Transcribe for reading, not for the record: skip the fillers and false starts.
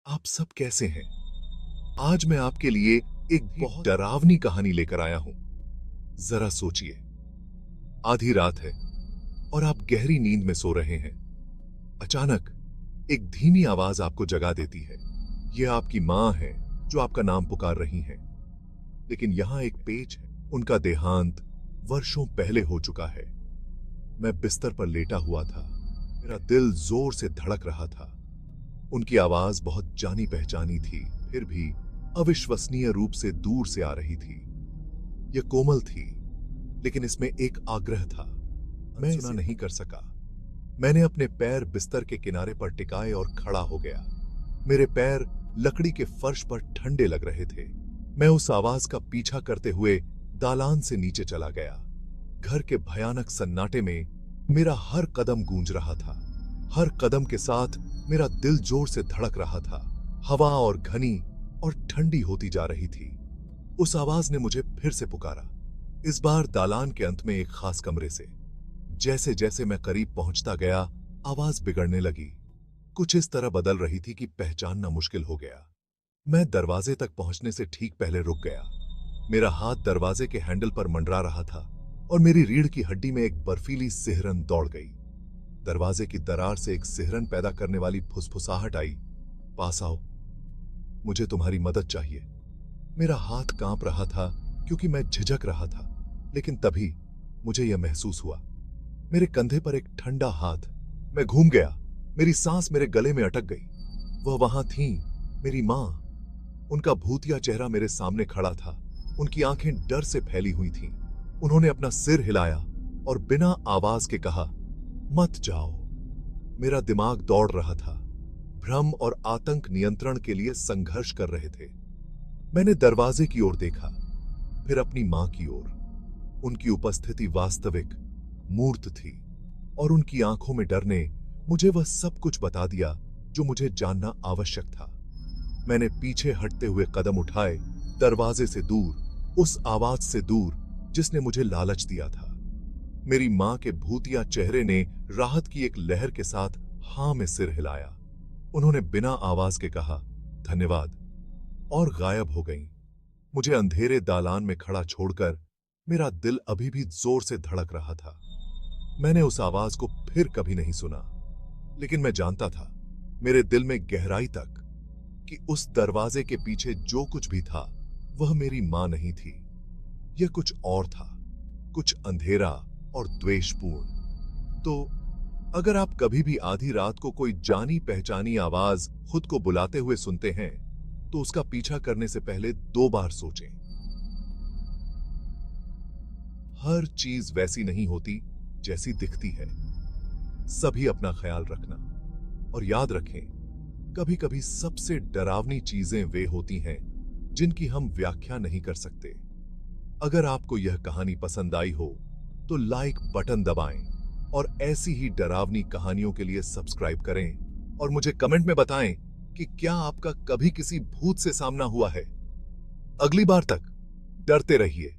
आप सब कैसे हैं? आज मैं आपके लिए एक बहुत डरावनी कहानी लेकर आया हूं। जरा सोचिए, आधी रात है और आप गहरी नींद में सो रहे हैं। अचानक एक धीमी आवाज आपको जगा देती है। यह आपकी मां है जो आपका नाम पुकार रही हैं। लेकिन यहां एक पेच है। उनका देहांत वर्षों पहले हो चुका है। मैं बिस्तर पर लेटा हुआ था। मेरा दिल जोर से धड़क रहा था। उनकी आवाज बहुत जानी पहचानी थी, फिर भी अविश्वसनीय रूप से दूर से आ रही थी। यह कोमल थी, लेकिन इसमें एक आग्रह था। मैं सुना नहीं कर सका। मैंने अपने पैर बिस्तर के किनारे पर टिकाए और खड़ा हो गया। मेरे पैर लकड़ी के फर्श पर ठंडे लग रहे थे। मैं उस आवाज का पीछा करते हुए दालान से नीचे चला गया। घर के भयानक सन्नाटे में मेरा हर कदम गूंज रहा था। हर कदम के साथ मेरा दिल जोर से धड़क रहा था। हवा और घनी और ठंडी होती जा रही थी। उस आवाज ने मुझे फिर से पुकारा, इस बार दालान के अंत में एक खास कमरे से। जैसे जैसे मैं करीब पहुंचता गया, आवाज बिगड़ने लगी। कुछ इस तरह बदल रही थी कि पहचानना मुश्किल हो गया। मैं दरवाजे तक पहुंचने से ठीक पहले रुक गया। मेरा हाथ दरवाजे के हैंडल पर मंडरा रहा था और मेरी रीढ़ की हड्डी में एक बर्फीली सिहरन दौड़ गई। दरवाजे की दरार से एक सिहरन पैदा करने वाली फुसफुसाहट आई, पास आओ, मुझे तुम्हारी मदद चाहिए। मेरा हाथ कांप रहा था क्योंकि मैं झिझक रहा था, लेकिन तभी मुझे यह महसूस हुआ, मेरे कंधे पर एक ठंडा हाथ। मैं घूम गया। मेरी सांस मेरे गले में अटक गई। वह वहां थी, मेरी मां। उनका भूतिया चेहरा मेरे सामने खड़ा था। उनकी आंखें डर से फैली हुई थीं। उन्होंने अपना सिर हिलाया और बिना आवाज के कहा, मत जाओ। मेरा दिमाग दौड़ रहा था। भ्रम और आतंक नियंत्रण के लिए संघर्ष कर रहे थे। मैंने दरवाजे की ओर देखा, फिर अपनी मां की ओर। उनकी उपस्थिति वास्तविक, मूर्त थी और उनकी आंखों में डर ने मुझे वह सब कुछ बता दिया जो मुझे जानना आवश्यक था। मैंने पीछे हटते हुए कदम उठाए, दरवाजे से दूर, उस आवाज से दूर जिसने मुझे लालच दिया था। मेरी मां के भूतिया चेहरे ने राहत की एक लहर के साथ हां में सिर हिलाया। उन्होंने बिना आवाज के कहा, धन्यवाद, और गायब हो गईं। मुझे अंधेरे दालान में खड़ा छोड़कर मेरा दिल अभी भी जोर से धड़क रहा था। मैंने उस आवाज को फिर कभी नहीं सुना, लेकिन मैं जानता था मेरे दिल में गहराई तक कि उस दरवाजे के पीछे जो कुछ भी था वह मेरी मां नहीं थी। यह कुछ और था, कुछ अंधेरा और द्वेषपूर्ण। तो अगर आप कभी भी आधी रात को कोई जानी पहचानी आवाज खुद को बुलाते हुए सुनते हैं, तो उसका पीछा करने से पहले 2 बार सोचें। हर चीज वैसी नहीं होती जैसी दिखती है। सभी अपना ख्याल रखना और याद रखें, कभी कभी सबसे डरावनी चीजें वे होती हैं जिनकी हम व्याख्या नहीं कर सकते। अगर आपको यह कहानी पसंद आई हो तो लाइक बटन दबाएं और ऐसी ही डरावनी कहानियों के लिए सब्सक्राइब करें और मुझे कमेंट में बताएं कि क्या आपका कभी किसी भूत से सामना हुआ है। अगली बार तक डरते रहिए।